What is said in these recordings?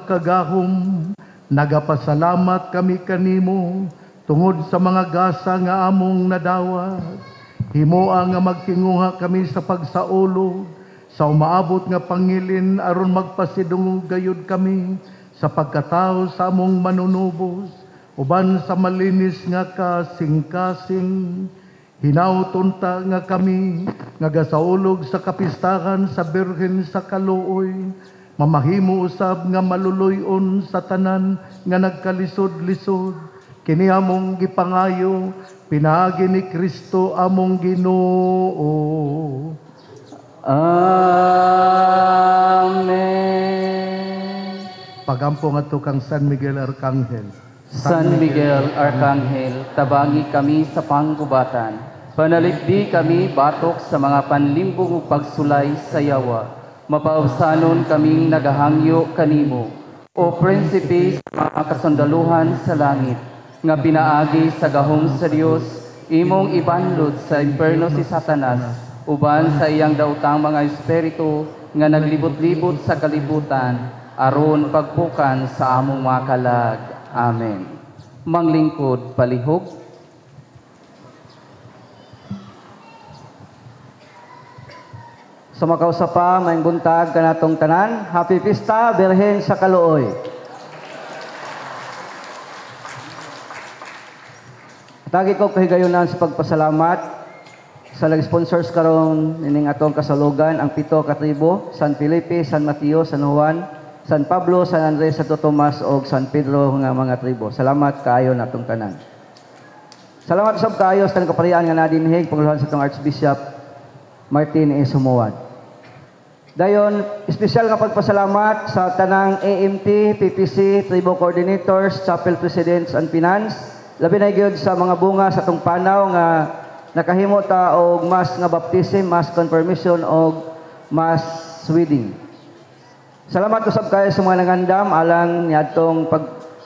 kagahom, nagapasalamat kami kanimo tungod sa mga gasa nga among nadawat. Himoa nga magtinguha kami sa pagsaulog sa umaabot nga pangilin aron magpasidungog gayud kami sa pagkatao sa among manunubos uban sa malinis nga kasing-kasing. Hinautunta nga kami nga gasaulog sa kapistahan sa Birhen sa Kaluoy, mamahimo usab nga maluluyon sa tanan nga nagkalisod-lisod. Kini among gipangayo pinaagi ni Kristo among Ginoo. Amen. Pagampo nga to kang San Miguel Arcangel. San Miguel Arcangel, tabangi kami sa panggubatan. Panalipdi kami batok sa mga panlimbong ug pagsulay sa yawa. Mapaubsanon kaming nagahangyo kanimo. O Prinsipe sa mga kasandaluhan sa langit, nga pinaagi sa gahom sa Dios, imong ibanlod sa imperno si Satanas, uban sa iyang daotang mga espiritu nga naglibot-libot sa kalibutan, aron pagpukan sa among mga kalag. Amen. Manglingkod palihog. Sa makausapa, maing buntag kanatong tanan. Happy Pista, Birhen sa Kaluoy. Tagi ko kahigayonan sa pagpasalamat sa lag-sponsors karong ining atong kasalugan, ang 7 ka tribo, San Felipe, San Mateo, San Juan, San Pablo, San Andres, Santo Tomas o San Pedro nga mga tribo. Salamat kaayo natong tanan. Salamat sab kaayo sa kaparian nga nadinhig panguluhan sa itong Archbishop Martin E. Sumuan. Dayon, espesyal nga pagpasalamat sa tanang AMT, PPC, Tribo Coordinators, Chapel Presidents and Finance. Labi na gyud sa mga bunga sa itong panaw nga nakahimo ta og mass nga baptism, mass confirmation o mass wedding. Salamat usab kayo sa mga nangandam alang niadtong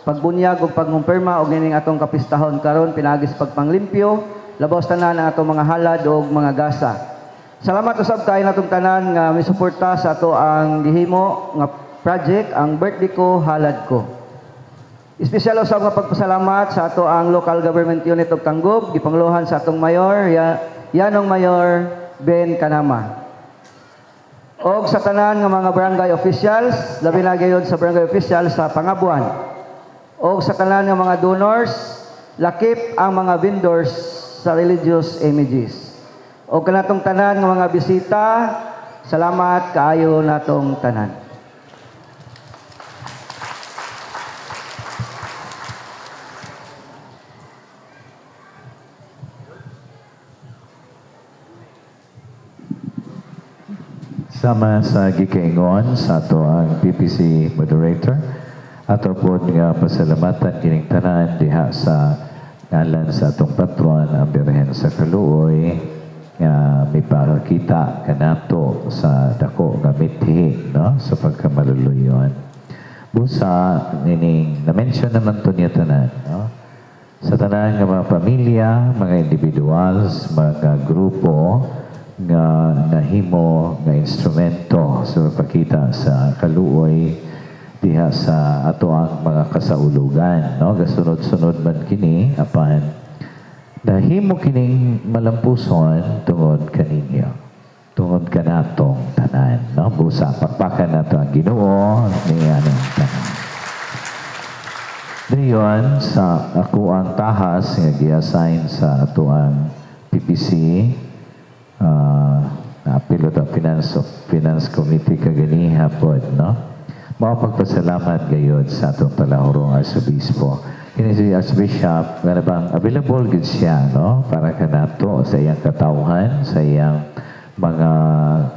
pagbunyag ug pagkumpirma og nining atong kapistahon karon pinagi sa pagpanglimpyo, labaw tanan ang atong mga halad ug mga gasa. Salamat usab kayo natong tanan nga misuporta sa ato ang gihimo nga project, ang birthday ko, halad ko. Espesyal usab nga pagpasalamat sa ato ang local government unit of Tanggob, gipangluhan sa atong mayor, Yanong Mayor Ben Kanama. Og sa tanan nga mga barangay officials, labi na gayud sa barangay officials sa Pangabuan. Og sa tanan nga mga donors, lakip ang mga vendors sa religious images. O kanatong tanan ng mga bisita, salamat kaayo natong tanan. Sama sa gikaingon sa ato ang PPC moderator, ato po nga pasalamatan kining tanan diha sa ngalan sa atong patron ang Birhen sa Kaluoy, nga may pakakita kanato sa dako nga mithi, no, sa pagkamaluluyon. Busa nining na-mention naman to niya tanan, no? Sa tanan nga mga pamilya, mga individuals, mga grupo nga nahimo nga instrumento sa pagpakita sa Kaluoy diha sa ato ang mga kasaulugan, no? Gasunod-sunod man kini apan nahimo kining malampuson tungod kaninyo, tungod kanatong tanan, no? Busa pakpakan nato ang Ginoo ni anong tanan. Dayon sa ako ang tahas nga gi-assign sa ato ang PPC apilo ta finance committee kagani hapon, no? Mapagpasalamat gayud sa atong palahorong Arsobispo. Kini si Archbishop nga bang available gid siya, no, para kanato sa iyang katawhan, sa iyang mga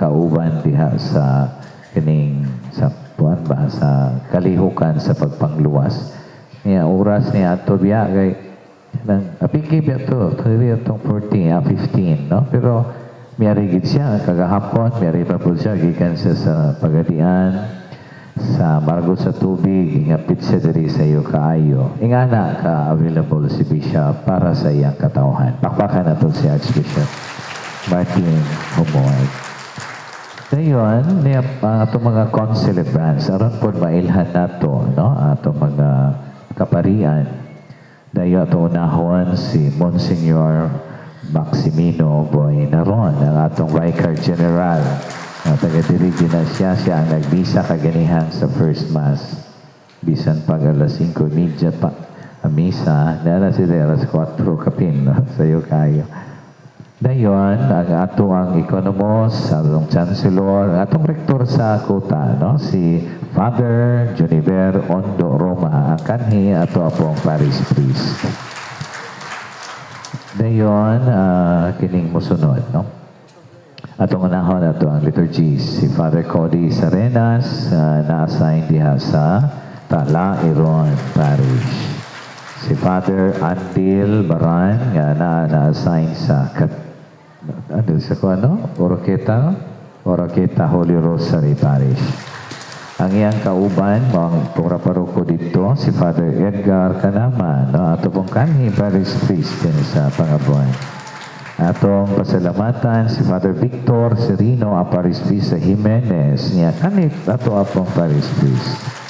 kauban diha sa kining sa puan ba sa kalihukan sa pagpangluwas. Niya oras niya ato biya kay nang apiki biya to, itong 14, 15, no? Pero miyari gid siya kagahapon, miyari pa po siya gikan siya sa Pagadian sa Margo sa Tubig, ingapit siya diri sa iyo kaayo. Ingana ka available si Bishop para sa iyang katawhan. Pakpakan na to si Archbishop Martin Humoy. Dayon, niya atong mga concelebrants, aron po mailhan nato, no? Atong mga kaparian. Dayon ato unahon si Monsignor Maximino Boy Naron, ang atong Vicar General. Taga-dirige na siya ang nagbisa kaganihan sa First Mass. Bisan pag alas 5:30 pa ang misa, na si alas 4 kapin, no? Sayo kayo. Dayon, ang ato ang economos, ang chancellor, ang atong rektor sa Kuta, no? Si Father Juniver Ondo Roma, ang kanhi ato apong parish priest. Dayon, kining musunod, no? Atong unahon ato ang liturgies. Si Father Cody Sarenas, na-assign diha sa Talairon Parish. Si Father Andil Baran, nga na-assign sa Oroqueta Holy Rosary Parish. Ang iyang kauban, mga pura-paruko dito, si Father Edgar Canama, no? Ato pong kanhi Parish Priest din sa Pangabuan. Atong pasalamatan si Father Victor Serino, ang Parish Priest sa Jimenez, niya kanhi ato apong Parish Priest.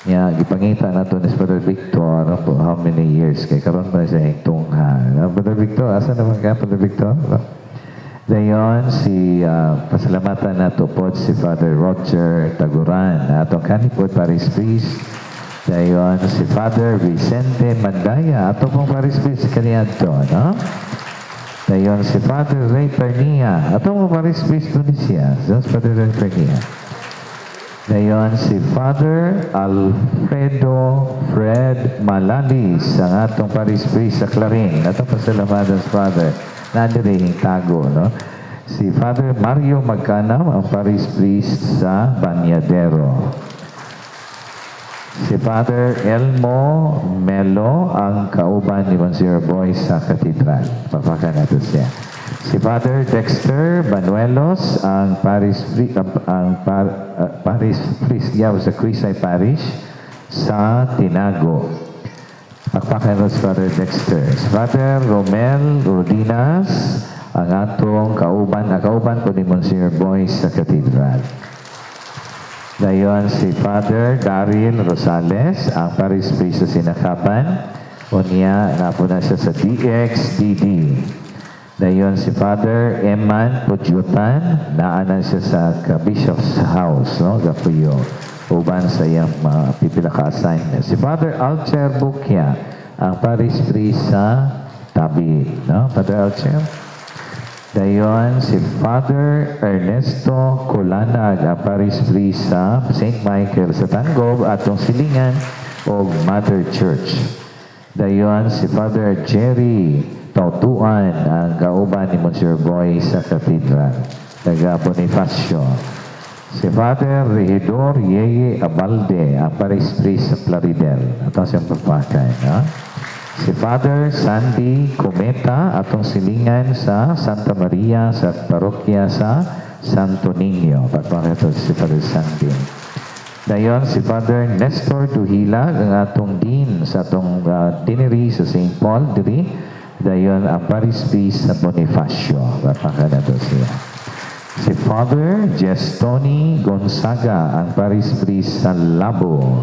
Niya, gipangita na ito ni Father Victor for how many years, kay karon ba siya yung tungha. Father Victor, asa naman ka, Father Victor? Dayon, si pasalamatan na ito po si Father Roger Taguran, atong kanipod Parish Priest. Dayon, si Father Vicente Mandaya, atong pong Parish Priest kaniya ito, no? Dayon, si Father Ray Pernia, atong pong Parish Priest Tunisia. So, Father Ray Pernia. Dayon, si Father Alfredo Fred Malalis, ang atong Parish Priest sa Clarin. Atong pasalamatan sa Father. Nandirihing tago, no? Si Father Mario Magcanam, ang Parish Priest sa Banyadero. Si Father Elmo Melo, ang kauban ni Monsignor Boy sa Katedral. Papaka natin siya. Si Father Dexter Banuelos, ang Parish Priest sa Quisay Parish sa Tinago. Pakpakan si Father Dexter. Si Father Romel Rodinas, ang atong kauban po ni Monsignor Boy sa Katedral. Dayon si Father Daryl Rosales, ang Parish Priest sa Sinakapan. Unya, napo na siya sa DXDD. Dayon si Father Eman Pudyutan, naanan siya sa Bishop's House, no? Gapuyo. Uban sa iyang mga pipila ka-assignment. Si Father Alcher Bukya, ang Parish Priest sa Tabi, no? Father Alcher. Dayon si Father Ernesto Colanag, ang Parish Priest sa St. Michael sa Tangob, atong silingan o Mother Church. Dayon si Father Jerry Tautuan, ang kauban ni Monsignor Boy sa Katedral, taga Bonifacio. Si Father Regidor Yeye Abalde, ang Parish Priest sa Plaridel. Ito siyang papakay, no? Si Father Sandy Cometa, atong silingan sa Santa Maria sa parokya sa Santo Niño. Papakay ito si Father Sandy. Dayon si Father Nestor Duhilag, ang atong dean sa atong dinery sa St. Paul diri. Dayon ang Parish Priest sa Bonifacio. Papakay na ito siya. Si Father Gestoni Gonzaga, ang Parish Priest sa Labo.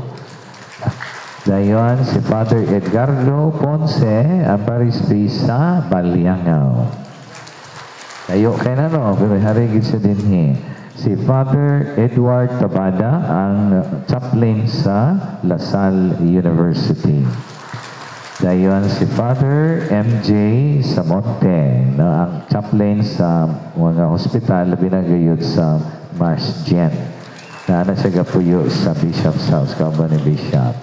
Dayon si Father Edgardo Ponce, ang Parish Priest sa Baliangao. Tayo kay na no, pero harigid sa dinhi. Si Father Edward Tabada, ang chaplain sa LaSalle University. Dayon si Father MJ Samonte, no, ang chaplain sa mga hospital binagayod sa Mars Gen. Na siya gapuyo sa Bishop's House, kauban ni Bishop.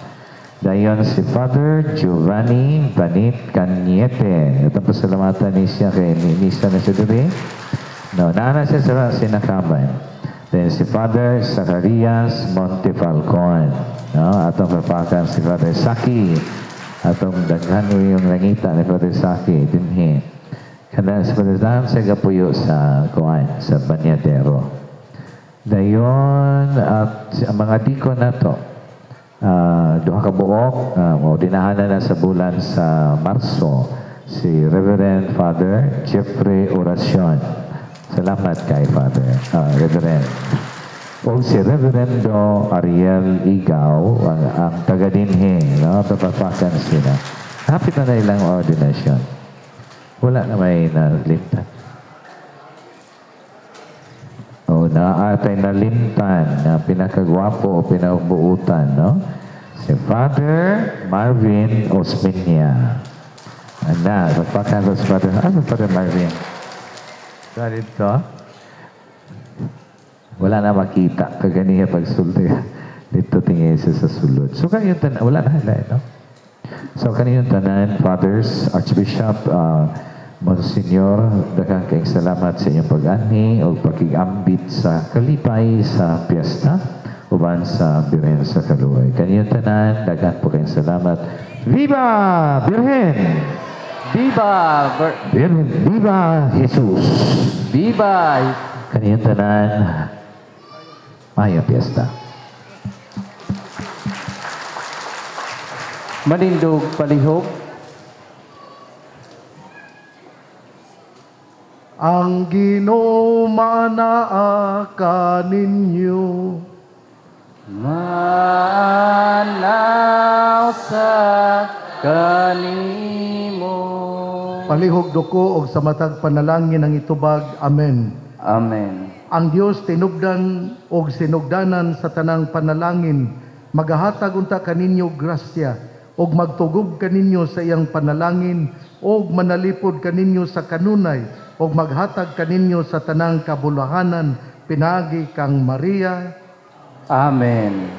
Dayon si Father Giovanni Banit Caniete. Itong pasalamatan niya kay Nisa na siya diri. No, naana siya sa Sinakaban. Then si Father Zacarias Montefalcon. No, atong papakan si Father Saki. Atong daghan yung langita ni Father Saki dinhi. Kada sa Father siya gapuyo sa kuan sa Banyadero. Dayon at ang mga dikon nato. Duha ka buok, dinahanan na sa bulan sa Marso si Reverend Father Jeffrey Oracion Salamat kay Father, Reverend. O si Reverendo Ariel Igaw, ang taga-dinhi, no? Papapakan sila. Hapit na ilang ordination. Wala na may nalimtan. O naatay nalimtan na pinakagwapo o pinabuutan, no? Si Father Marvin Osmeña. Papakan sa Father. Father Marvin? Sorry ito. Wala na makita. Kaganiya pagsulti. Dito tingin sa sulod. So kaniyong tanan, wala na hala, no? So kaniyong tanan, Fathers, Archbishop, Monsignor, daghang kayong salamat sa inyong pag-ani o pakigambit sa kalipay sa piyesta uban sa Birhen sa Kaluoy. Kaniyong tanan, daghang po kayong salamat. Viva Birhen! Viva! Birhen! Viva Jesus! Viva! Kaniyong tanan, Maya Fiesta. Manindog palihog. Ang Ginoo manaa kaninyo. Manaw sa kanimo. Palihog duko og sa matag panalangin ang itubag. Amen. Amen. Ang Dios tinubdan og sinugdanan sa tanang panalangin, magahatag unta kaninyo grasya og magtugob kaninyo sa iyang panalangin og manalipod kaninyo sa kanunay og maghatag kaninyo sa tanang kabulahanan pinaagi kang Maria. Amen.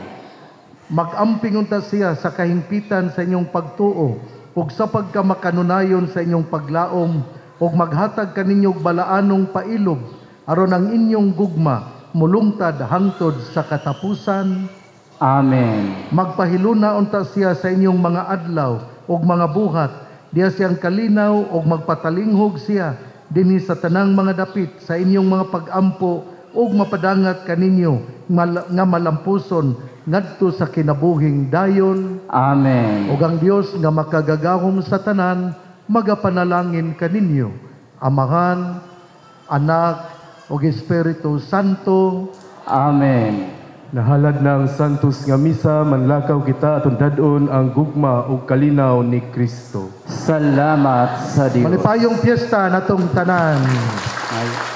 Magamping unta siya sa kahimpitan sa inyong pagtuo ug sa pagkamakanunayon sa inyong paglaom ug maghatag kaninyo og balaanong pailob aron ang inyong gugma mulungtad hangtod sa katapusan. Amen. Magpahiluna unta siya sa inyong mga adlaw ug mga buhat, diya siyang kalinaw ug magpatalinghog siya dinhi sa tanang mga dapit sa inyong mga pag-ampo ug mapadangat kaninyo nga malampuson ngadto sa kinabuhing dayon. Amen. Ug ang Dios nga makagagahom sa tanan magapanalangin kaninyo. Amahan, Anak, ug Espiritu Santo. Amen. Nahalad ng Santos nga misa, manlakaw kita atong dadon ang gugma ug kalinaw ni Kristo. Salamat sa Dios. Malipayong piyesta natong tanan. Ay.